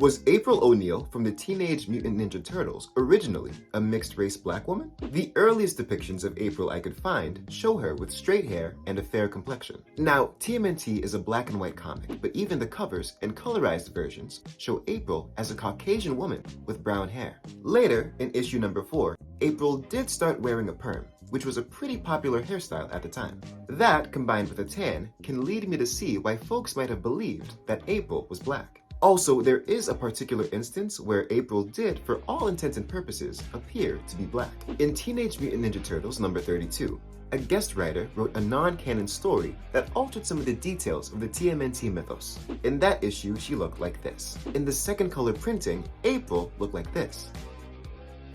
Was April O'Neil from the Teenage Mutant Ninja Turtles originally a mixed-race black woman? The earliest depictions of April I could find show her with straight hair and a fair complexion. Now, TMNT is a black and white comic, but even the covers and colorized versions show April as a Caucasian woman with brown hair. Later, in issue number 4, April did start wearing a perm, which was a pretty popular hairstyle at the time. That, combined with a tan, can lead me to see why folks might have believed that April was black. Also, there is a particular instance where April did, for all intents and purposes, appear to be black. In Teenage Mutant Ninja Turtles number 32, a guest writer wrote a non-canon story that altered some of the details of the TMNT mythos. In that issue, she looked like this. In the second color printing, April looked like this.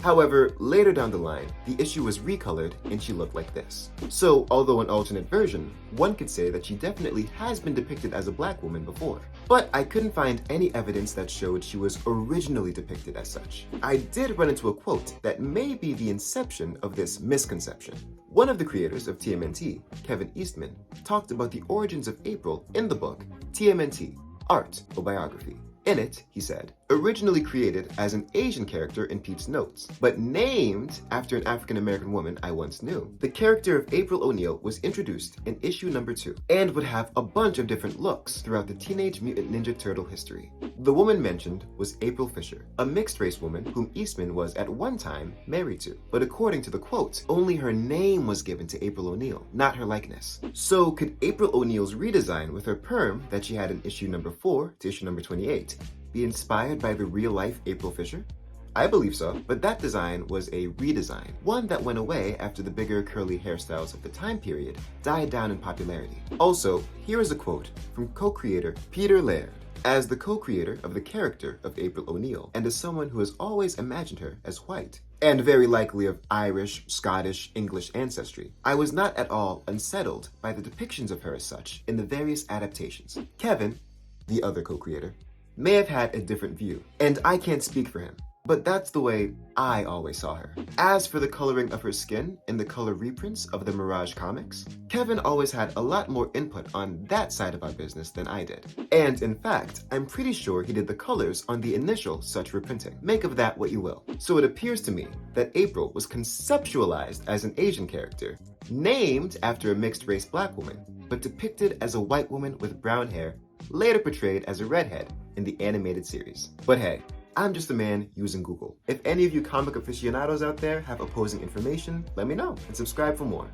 However, later down the line, the issue was recolored and she looked like this. So, although an alternate version, one could say that she definitely has been depicted as a black woman before. But I couldn't find any evidence that showed she was originally depicted as such. I did run into a quote that may be the inception of this misconception. One of the creators of TMNT, Kevin Eastman, talked about the origins of April in the book TMNT, Art or Biography. In it, he said, originally created as an Asian character in Pete's notes, but named after an African-American woman I once knew. The character of April O'Neil was introduced in issue number 2 and would have a bunch of different looks throughout the Teenage Mutant Ninja Turtle history. The woman mentioned was April Fisher, a mixed-race woman whom Eastman was at one time married to. But according to the quote, only her name was given to April O'Neil, not her likeness. So could April O'Neil's redesign with her perm that she had in issue number 4 to issue number 28 be inspired by the real-life April Fisher? I believe so, but that design was a redesign, one that went away after the bigger curly hairstyles of the time period died down in popularity. Also, here is a quote from co-creator Peter Laird. As the co-creator of the character of April O'Neil, and as someone who has always imagined her as white, and very likely of Irish, Scottish, English ancestry, I was not at all unsettled by the depictions of her as such in the various adaptations. Kevin, the other co-creator, may have had a different view, and I can't speak for him, but that's the way I always saw her. As for the coloring of her skin in the color reprints of the Mirage comics, Kevin always had a lot more input on that side of our business than I did. And in fact, I'm pretty sure he did the colors on the initial such reprinting. Make of that what you will. So it appears to me that April was conceptualized as an Asian character, named after a mixed-race black woman, but depicted as a white woman with brown hair, later portrayed as a redhead in the animated series. But hey, I'm just a man using Google. If any of you comic aficionados out there have opposing information, let me know and subscribe for more.